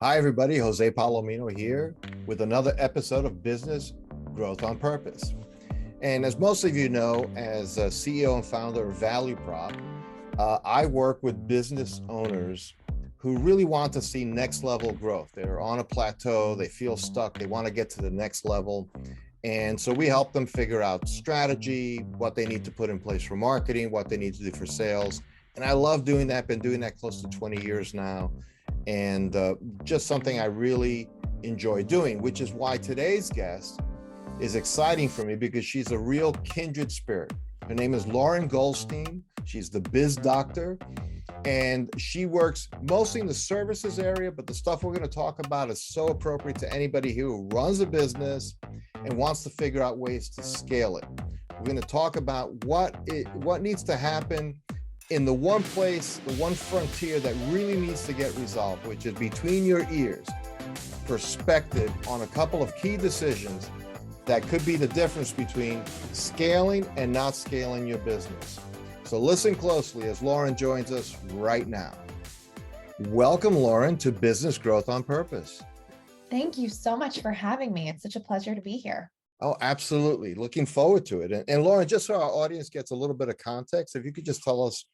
Hi, everybody. Jose Palomino here with another episode of Business Growth on Purpose. And as most of you know, as a CEO and founder of Value Prop, I work with business owners who really want to see next level growth. They're on a plateau, they feel stuck, they want to get to the next level. And so we help them figure out strategy, what they need to put in place for marketing, what they need to do for sales. And I love doing that, been doing that close to 20 years now. And just something I really enjoy doing, which is why today's guest is exciting for me because she's a real kindred spirit. Her name is Lauren Goldstein. She's the Biz Doctor, and she works mostly in the services area, but the stuff we're going to talk about is so appropriate to anybody who runs a business and wants to figure out ways to scale it. We're going to talk about what needs to happen in the one place, the one frontier that really needs to get resolved, which is between your ears, perspective on a couple of key decisions that could be the difference between scaling and not scaling your business. So listen closely as Lauren joins us right now. Welcome, Lauren, to Business Growth on Purpose. Thank you so much for having me. It's such a pleasure to be here. Oh, absolutely. Looking forward to it. And Lauren, just so our audience gets a little bit of context, if you could just tell us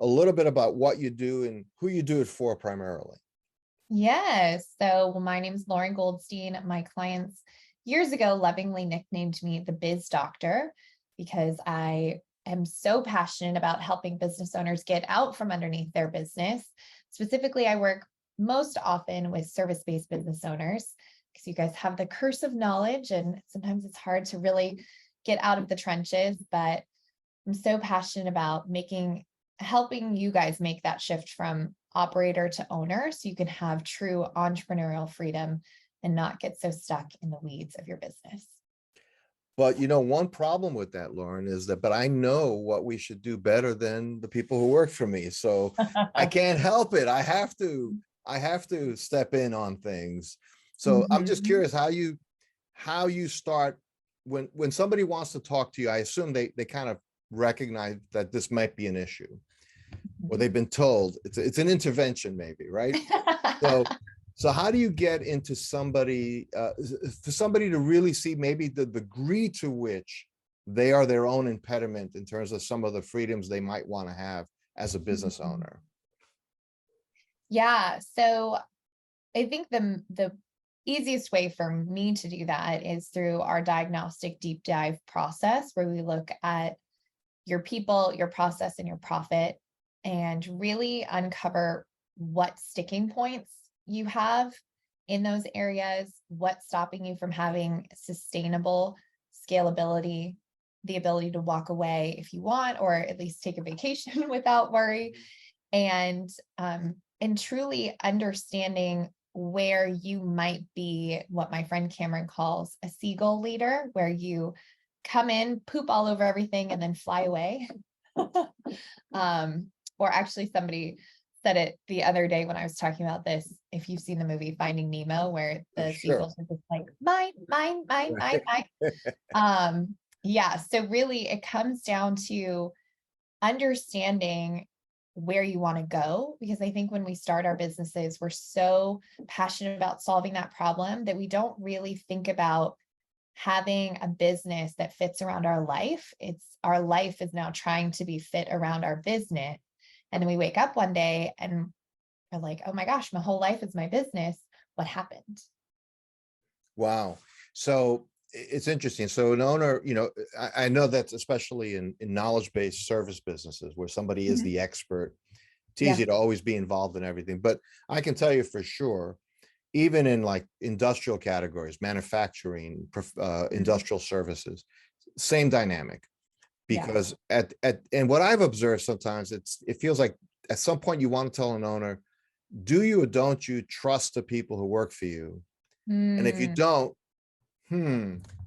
a little bit about what you do and who you do it for primarily. Yes. So my name is Lauren Goldstein. My clients years ago lovingly nicknamed me the Biz Doctor because I am so passionate about helping business owners get out from underneath their business. Specifically, I work most often with service-based business owners because you guys have the curse of knowledge and sometimes it's hard to really get out of the trenches, but I'm so passionate about helping you guys make that shift from operator to owner so you can have true entrepreneurial freedom and not get so stuck in the weeds of your business. But one problem with that, Lauren, is that, but I know what we should do better than the people who work for me. So I can't help it. I have to step in on things. So I'm just curious how you start when somebody wants to talk to you. I assume they kind of recognize that this might be an issue, or they've been told it's an intervention, maybe, right? So how do you get into somebody for somebody to really see maybe the degree to which they are their own impediment in terms of some of the freedoms they might want to have as a business owner? Yeah, so I think the easiest way for me to do that is through our diagnostic deep dive process, where we look at your people, your process, and your profit, and really uncover what sticking points you have in those areas, what's stopping you from having sustainable scalability, the ability to walk away if you want, or at least take a vacation without worry, and truly understanding where you might be what my friend Cameron calls a seagull leader, where you come in, poop all over everything, and then fly away. Or actually somebody said it the other day when I was talking about this. If you've seen the movie Finding Nemo, where the seagulls are just like, mine, mine, mine, mine, mine. Yeah, so really it comes down to understanding where you want to go, because I think when we start our businesses, we're so passionate about solving that problem that we don't really think about having a business that fits around our life. Our life is now trying to be fit around our business. And then we wake up one day and are like, oh my gosh, my whole life is my business. What happened? Wow. So it's interesting. So an owner, I know that's especially in knowledge-based service businesses where somebody is the expert. It's easy to always be involved in everything. But I can tell you for sure, even in like industrial categories, manufacturing, industrial services, same dynamic. Because and what I've observed sometimes, it feels like at some point you want to tell an owner, do you or don't you trust the people who work for you? And if you don't,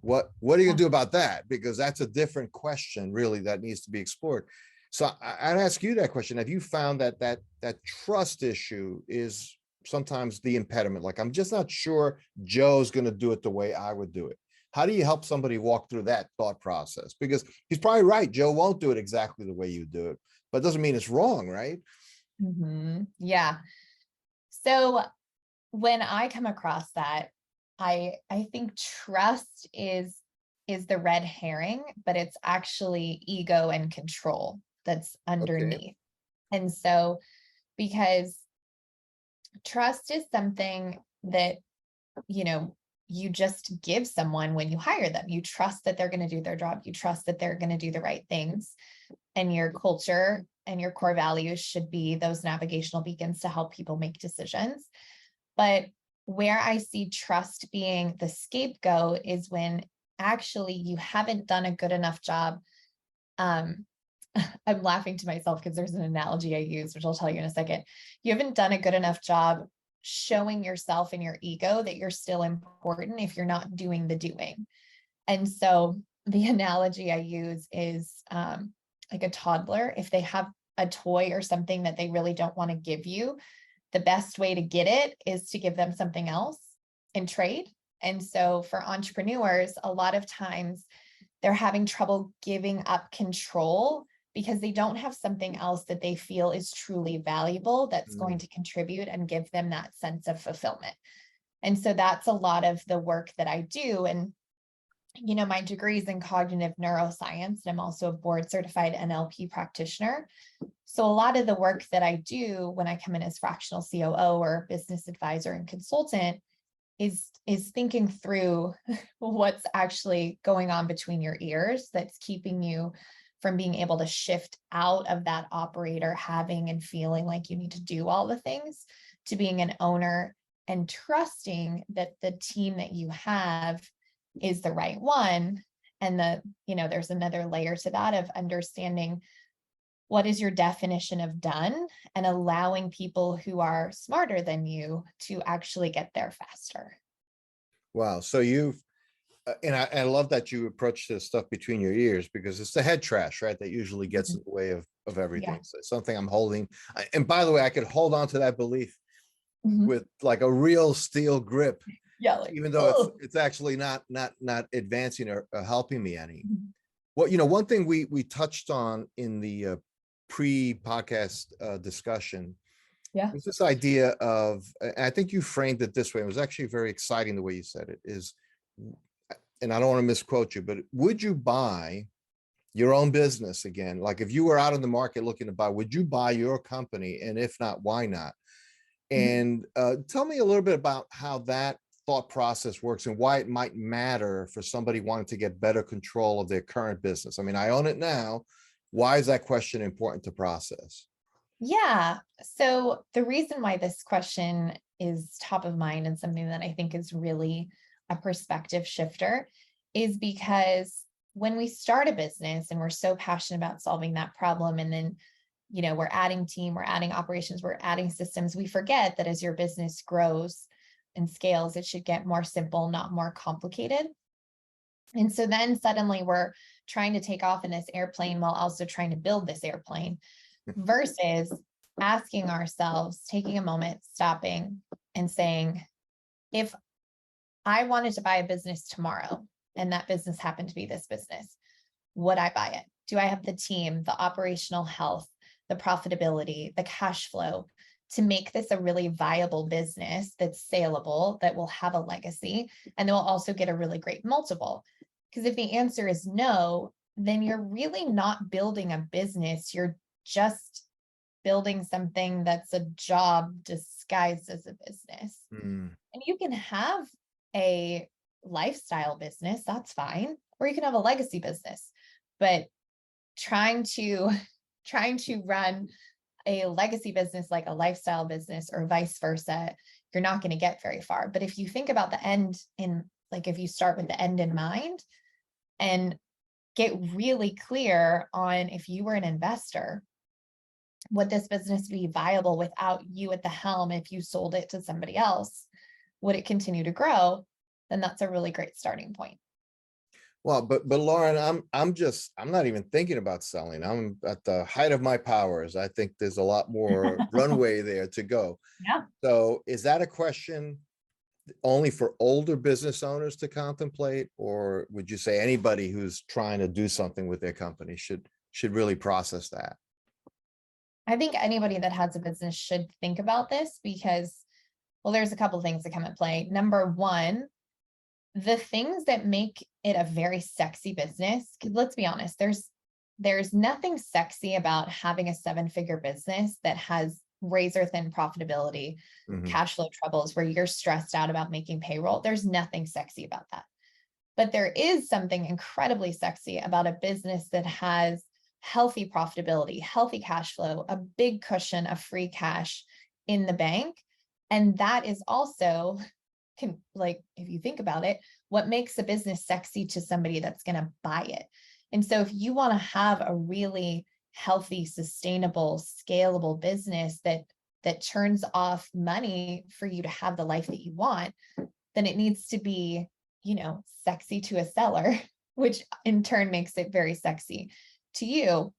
what are you gonna do about that? Because that's a different question, really, that needs to be explored. So I'd ask you that question. Have you found that trust issue is sometimes the impediment? Like, I'm just not sure Joe's going to do it the way I would do it. How do you help somebody walk through that thought process? Because he's probably right. Joe won't do it exactly the way you do it, but it doesn't mean it's wrong, right? Yeah. So when I come across that, I think trust is the red herring, but it's actually ego and control that's Okay. underneath. And so, because trust is something that, you just give someone when you hire them. You trust that they're going to do their job. You trust that they're going to do the right things. And your culture and your core values should be those navigational beacons to help people make decisions. But where I see trust being the scapegoat is when actually you haven't done a good enough job. I'm laughing to myself because there's an analogy I use, which I'll tell you in a second. You haven't done a good enough job showing yourself and your ego that you're still important if you're not doing the doing. And so the analogy I use is like a toddler. If they have a toy or something that they really don't want to give you, the best way to get it is to give them something else and trade. And so for entrepreneurs, a lot of times they're having trouble giving up control because they don't have something else that they feel is truly valuable that's going to contribute and give them that sense of fulfillment. And so that's a lot of the work that I do. And, my degree is in cognitive neuroscience, and I'm also a board certified NLP practitioner. So a lot of the work that I do when I come in as fractional COO or business advisor and consultant is thinking through what's actually going on between your ears that's keeping you from being able to shift out of that operator having and feeling like you need to do all the things to being an owner and trusting that the team that you have is the right one. And there's another layer to that of understanding what is your definition of done and allowing people who are smarter than you to actually get there faster. Wow. So and I love that you approach this stuff between your ears, because it's the head trash, right? That usually gets in the way of everything. Yeah. So it's something I'm holding. And by the way, I could hold on to that belief Mhm. with like a real steel grip, Yeah. Like, even though it's actually not advancing or helping me any. Well, one thing we touched on in the pre-podcast discussion Yeah. was this idea of, and I think you framed it this way. It was actually very exciting the way you said it is, and I don't want to misquote you, but would you buy your own business again? Like if you were out in the market looking to buy, would you buy your company? And if not, why not? And tell me a little bit about how that thought process works and why it might matter for somebody wanting to get better control of their current business. I mean, I own it now. Why is that question important to process? Yeah. So the reason why this question is top of mind and something that I think is really a perspective shifter is because when we start a business and we're so passionate about solving that problem, and then, we're adding team, we're adding operations, we're adding systems, we forget that as your business grows and scales, it should get more simple, not more complicated. And so then suddenly we're trying to take off in this airplane while also trying to build this airplane versus asking ourselves, taking a moment, stopping and saying, if I wanted to buy a business tomorrow and that business happened to be this business, would I buy it? Do I have the team, the operational health, the profitability, the cash flow to make this a really viable business that's saleable, that will have a legacy, and that will also get a really great multiple? Because if the answer is no, then you're really not building a business. You're just building something that's a job disguised as a business. And you can have a lifestyle business, that's fine, or you can have a legacy business. But trying to run a legacy business like a lifestyle business or vice versa, you're not going to get very far. But if you think about the end if you start with the end in mind and get really clear on, if you were an investor, would this business be viable without you at the helm? If you sold it to somebody else, would it continue to grow? Then that's a really great starting point. Well, but Lauren, I'm not even thinking about selling. I'm at the height of my powers. I think there's a lot more runway there to go. Yeah. So is that a question only for older business owners to contemplate, or would you say anybody who's trying to do something with their company should really process that? I think anybody that has a business should think about this, because Well, there's a couple things that come into play. Number one, the things that make it a very sexy business, 'cause let's be honest, there's nothing sexy about having a 7-figure business that has razor thin profitability, cash flow troubles, where you're stressed out about making payroll. There's nothing sexy about that. But there is something incredibly sexy about a business that has healthy profitability, healthy cash flow, a big cushion of free cash in the bank. And that is also, like, if you think about it, what makes a business sexy to somebody that's going to buy it. And so if you want to have a really healthy, sustainable, scalable business that churns off money for you to have the life that you want, then it needs to be, sexy to a seller, which in turn makes it very sexy to you.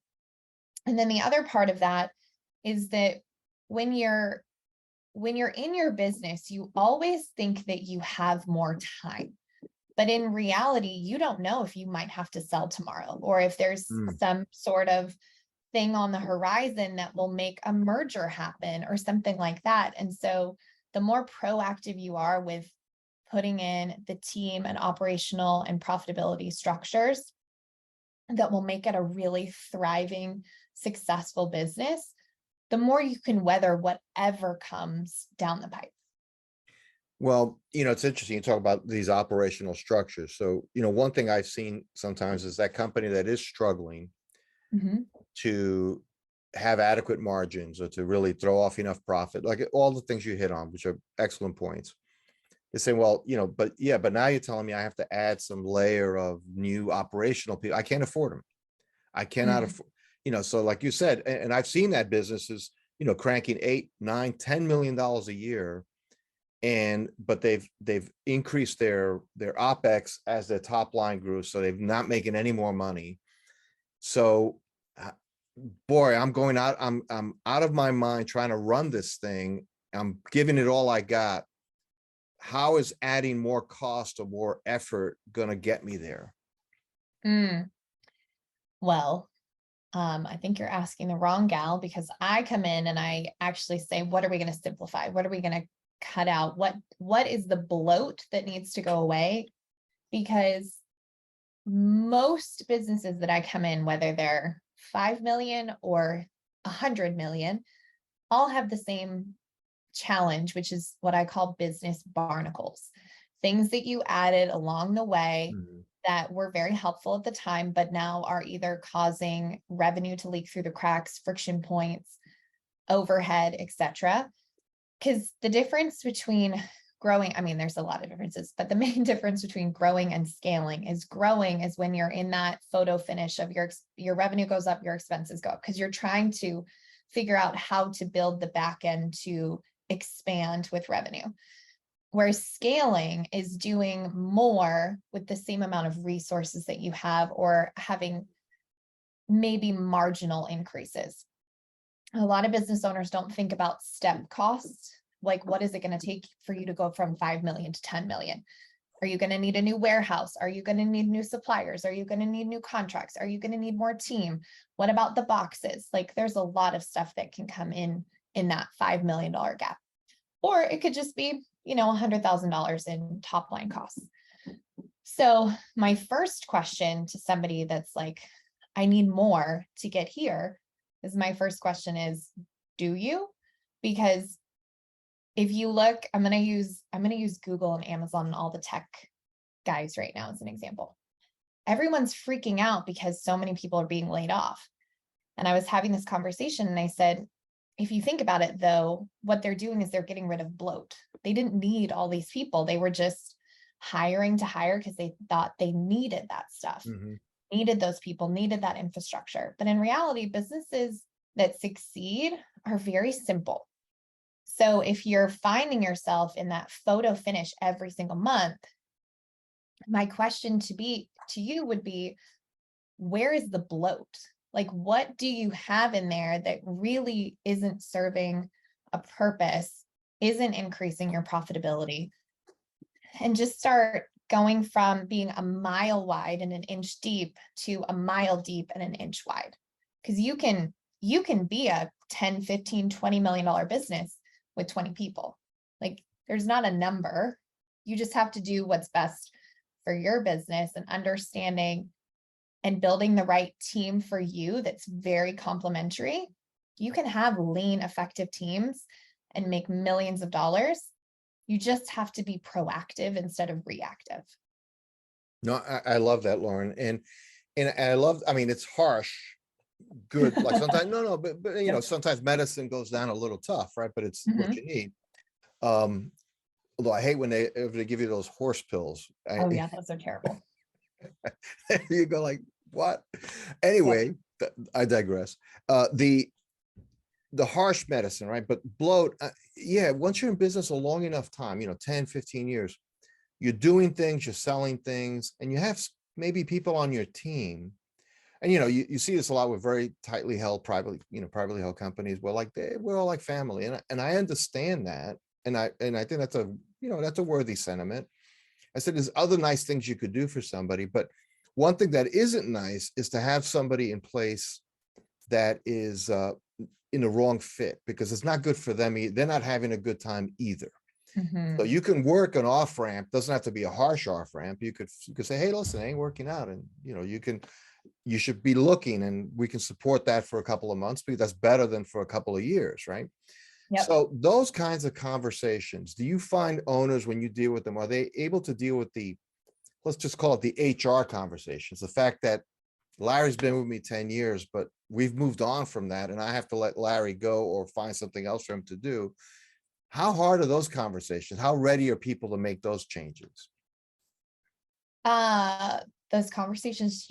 And then the other part of that is that when you're in your business, you always think that you have more time. But in reality, you don't know if you might have to sell tomorrow, or if there's some sort of thing on the horizon that will make a merger happen or something like that. And so the more proactive you are with putting in the team and operational and profitability structures that will make it a really thriving, successful business, the more you can weather whatever comes down the pipe. Well, it's interesting you talk about these operational structures. So, one thing I've seen sometimes is that company that is struggling to have adequate margins or to really throw off enough profit, like all the things you hit on, which are excellent points. They say, well, but now you're telling me I have to add some layer of new operational people. I can't afford them. I cannot afford, so like you said, and I've seen that businesses, cranking $8, $9, $10 million a year. But they've increased their OpEx as their top line grew. So they're not making any more money. So boy, I'm out of my mind trying to run this thing. I'm giving it all I got. How is adding more cost or more effort going to get me there? Well, I think you're asking the wrong gal, because I come in and I actually say, what are we going to simplify? What are we going to cut out? What is the bloat that needs to go away? Because most businesses that I come in, whether they're 5 million or 100 million, all have the same challenge, which is what I call business barnacles. Things that you added along the way that were very helpful at the time, but now are either causing revenue to leak through the cracks, friction points, overhead, etc. Because the difference between growing, there's a lot of differences, but the main difference between growing and scaling is growing is when you're in that photo finish of your revenue goes up, your expenses go up, because you're trying to figure out how to build the back end to expand with revenue. Whereas scaling is doing more with the same amount of resources that you have, or having maybe marginal increases. A lot of business owners don't think about step costs. Like, what is it going to take for you to go from 5 million to 10 million? Are you going to need a new warehouse? Are you going to need new suppliers? Are you going to need new contracts? Are you going to need more team? What about the boxes? Like, there's a lot of stuff that can come in that $5 million gap. Or it could just be, $100,000 in top line costs. So my first question to somebody that's like, I need more to get here, is my first question is, do you? Because if you look, I'm going to use Google and Amazon and all the tech guys right now as an example. Everyone's freaking out because so many people are being laid off. And I was having this conversation and I said, if you think about it though, what they're doing is they're getting rid of bloat. They didn't need all these people. They were just hiring to hire because they thought they needed that stuff, needed those people, needed that infrastructure. But in reality, businesses that succeed are very simple. So if you're finding yourself in that photo finish every single month, my question to you would be, where is the bloat? Like, what do you have in there that really isn't serving a purpose, isn't increasing your profitability? And just start going from being a mile wide and an inch deep to a mile deep and an inch wide. Because you can be a 10, 15, $20 million business with 20 people. Like, There's not a number. You just have to do what's best for your business, and understanding and building the right team for you that's very complementary. You can have lean, effective teams and make millions of dollars. You just have to be proactive instead of reactive. No, I love that, Lauren. And I love, I mean, it's harsh, good. Like sometimes, but you know, Yep. sometimes medicine goes down a little tough, right? But it's what Mhm. you need. Although I hate when if they give you those horse pills. Oh yeah, those are terrible. You go like, what? Yep. Anyway, I digress. The harsh medicine, right? But bloat, yeah, once you're in business a long enough time, 10, 15 years, you're doing things, you're selling things, and you have maybe people on your team. And you see this a lot with very tightly held privately held companies where like we're all like family. And I understand that. And I think that's a worthy sentiment. I said there's other nice things you could do for somebody, but one thing that isn't nice is to have somebody in place that is in the wrong fit, because it's not good for them. They're not having a good time either. So Mhm. you can work an off ramp. Doesn't have to be a harsh off ramp. You could say, hey, listen, it ain't working out, and you should be looking, and we can support that for a couple of months, because that's better than for a couple of years, right? Yep. So those kinds of conversations, do you find owners, when you deal with them, are they able to deal with let's just call it the HR conversations, the fact that Larry's been with me 10 years, but we've moved on from that, and I have to let Larry go or find something else for him to do? How hard are those conversations? How ready are people to make those changes? Uh, those conversations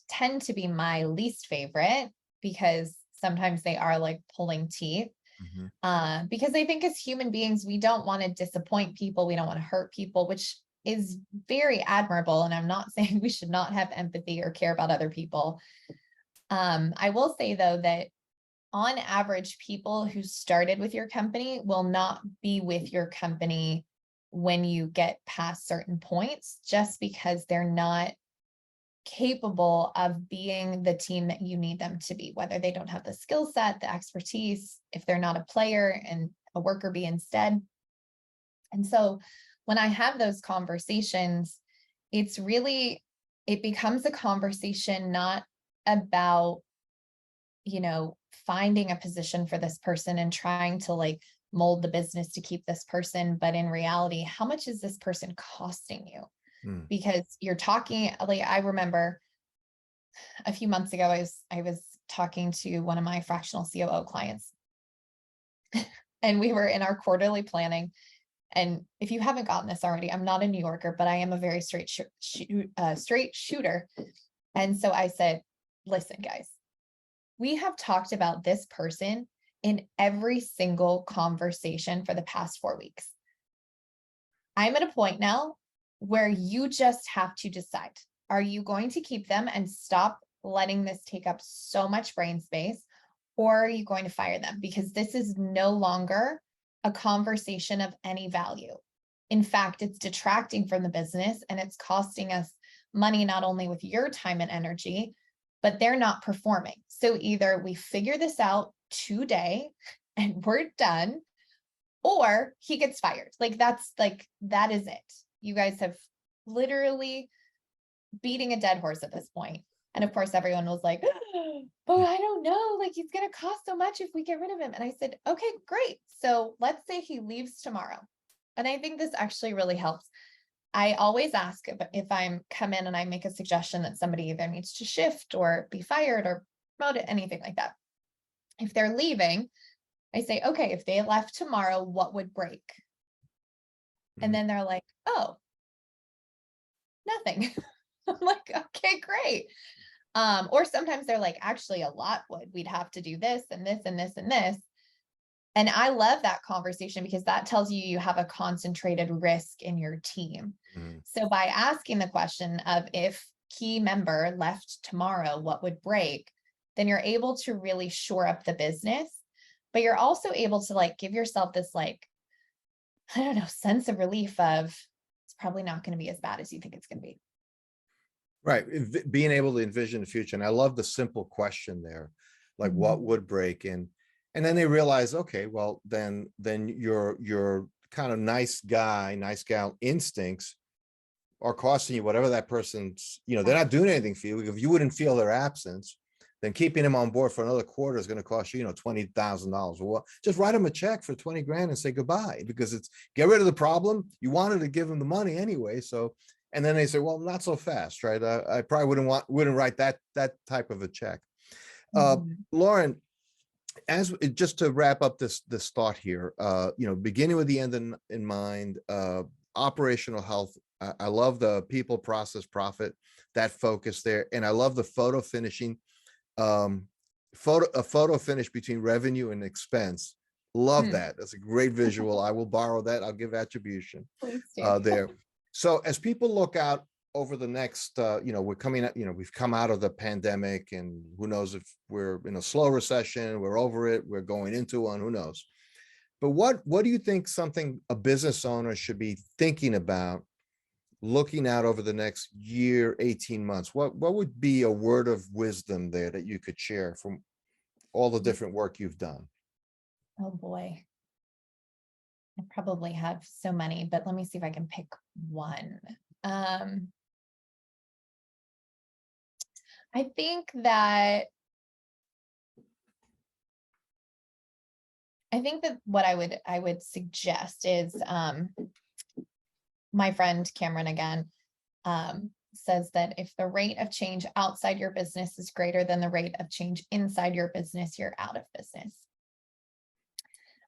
tend to be my least favorite, because sometimes they are like pulling teeth. Mhm. Because I think as human beings, we don't want to disappoint people. We don't want to hurt people, which is very admirable. And I'm not saying we should not have empathy or care about other people. I will say though that on average, people who started with your company will not be with your company when you get past certain points, just because they're not capable of being the team that you need them to be, whether they don't have the skill set, the expertise, if they're not a player and a worker bee instead. And so when I have those conversations, it becomes a conversation not about, finding a position for this person and trying to like mold the business to keep this person, but in reality, how much is this person costing you? Mm. Because you're talking, like, I remember a few months ago, I was talking to one of my fractional COO clients, and we were in our quarterly planning. And if you haven't gotten this already, I'm not a New Yorker, but I am a very straight shooter. And so I said, listen, guys, we have talked about this person in every single conversation for the past 4 weeks. I'm at a point now where you just have to decide, are you going to keep them and stop letting this take up so much brain space, or are you going to fire them? Because this is no longer a conversation of any value. In fact, it's detracting from the business, and it's costing us money, not only with your time and energy, but they're not performing. So either we figure this out today and we're done, or he gets fired. That is it. You guys have literally beating a dead horse at this point. And of course, everyone was like, but I don't know, like he's going to cost so much if we get rid of him. And I said, okay, great. So let's say he leaves tomorrow. And I think this actually really helps. I always ask if I'm come in and I make a suggestion that somebody either needs to shift or be fired or promoted, anything like that. If they're leaving, I say, okay, if they left tomorrow, what would break? And Mhm. then they're like, oh, nothing. I'm like, okay, great. Or sometimes they're like, actually, a lot would. We'd have to do this and this and this and this. And I love that conversation, because that tells you you have a concentrated risk in your team. Mhm. So by asking the question of if key member left tomorrow, what would break, then you're able to really shore up the business, but you're also able to like give yourself this like, I don't know, sense of relief of it's probably not going to be as bad as you think it's going to be. Right. Being able to envision the future. And I love the simple question there, like Mhm. what would break, and then they realize, okay, well, then your kind of nice guy, nice gal instincts are costing you whatever that person's, they're not doing anything for you. If you wouldn't feel their absence, then keeping them on board for another quarter is going to cost you, $20,000. Well, just write them a check for 20 grand and say goodbye, because it's get rid of the problem. You wanted to give them the money anyway. So, and then they say, well, not so fast, right? I probably wouldn't write that type of a check. Lauren, just to wrap up this thought here, beginning with the end in mind, operational health. I love the people, process, profit, that focus there. And I love the photo finishing, a photo finish between revenue and expense. Love that. That's a great visual. I will borrow that. I'll give attribution there. So as people look out over the next, we're coming out, we've come out of the pandemic, and who knows if we're in a slow recession, we're over it, we're going into one, who knows? But what do you think a business owner should be thinking about looking out over the next year, 18 months? What would be a word of wisdom there that you could share from all the different work you've done? Oh boy. I probably have so many, but let me see if I can pick one. I think that what I would suggest is, my friend Cameron again says that if the rate of change outside your business is greater than the rate of change inside your business, you're out of business.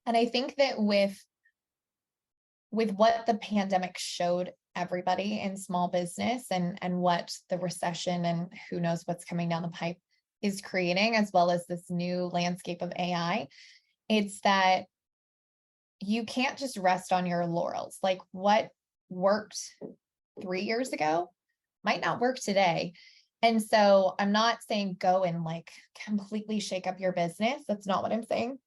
And I think that with what the pandemic showed everybody in small business, and what the recession and who knows what's coming down the pipe is creating, as well as this new landscape of AI, it's that you can't just rest on your laurels. Like what worked 3 years ago might not work today. And so I'm not saying go and like completely shake up your business. That's not what I'm saying.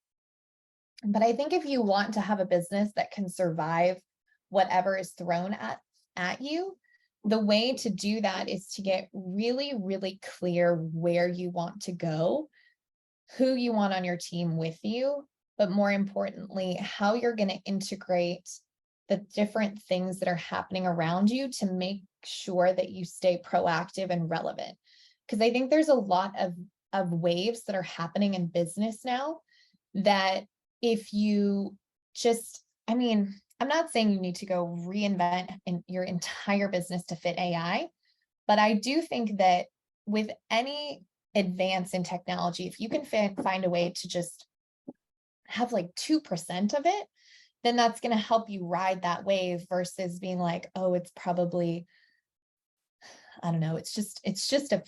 But I think if you want to have a business that can survive whatever is thrown at you, the way to do that is to get really, really clear where you want to go, who you want on your team with you, but more importantly, how you're going to integrate the different things that are happening around you to make sure that you stay proactive and relevant. Because I think there's a lot of waves that are happening in business now that if you just, I'm not saying you need to go reinvent your entire business to fit AI, but I do think that with any advance in technology, if you can find a way to just have like 2% of it, then that's going to help you ride that wave versus being like, oh, it's probably, I don't know, it's just a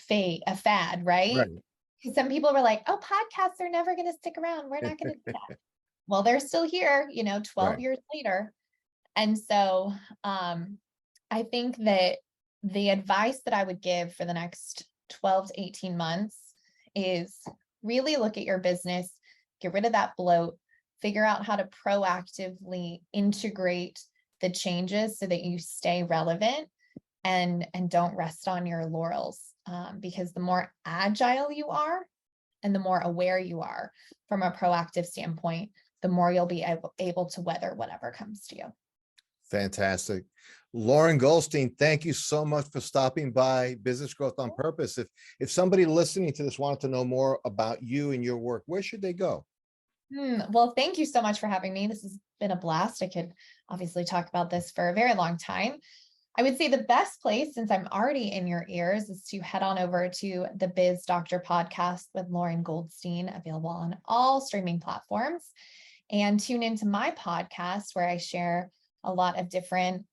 fad, right? Because some people were like, oh, podcasts are never going to stick around. We're not going to do that. Well, they're still here, 12 years later. And so I think that the advice that I would give for the next 12 to 18 months is really look at your business, get rid of that bloat, figure out how to proactively integrate the changes so that you stay relevant and don't rest on your laurels. Because the more agile you are and the more aware you are from a proactive standpoint, the more you'll be able to weather whatever comes to you. Fantastic. Lauren Goldstein, thank you so much for stopping by Business Growth on Purpose. If somebody listening to this wanted to know more about you and your work, where should they go? Well, thank you so much for having me. This has been a blast. I could obviously talk about this for a very long time. I would say the best place, since I'm already in your ears, is to head on over to the Biz Doctor podcast with Lauren Goldstein, available on all streaming platforms, and tune into my podcast where I share a lot of different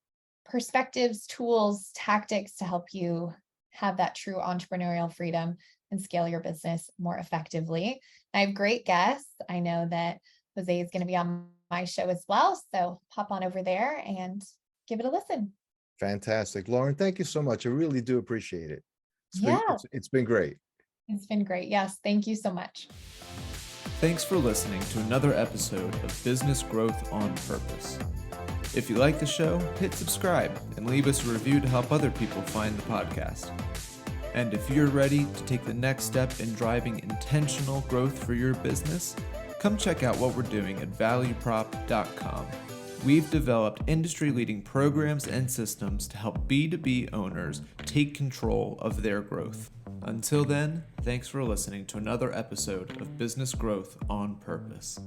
perspectives, tools, tactics to help you have that true entrepreneurial freedom and scale your business more effectively. I have great guests. I know that Jose is going to be on my show as well. So pop on over there and give it a listen. Fantastic. Lauren, thank you so much. I really do appreciate it. It's been great. It's been great. Yes. Thank you so much. Thanks for listening to another episode of Business Growth on Purpose. If you like the show, hit subscribe and leave us a review to help other people find the podcast. And if you're ready to take the next step in driving intentional growth for your business, come check out what we're doing at valueprop.com. We've developed industry-leading programs and systems to help B2B owners take control of their growth. Until then, thanks for listening to another episode of Business Growth on Purpose.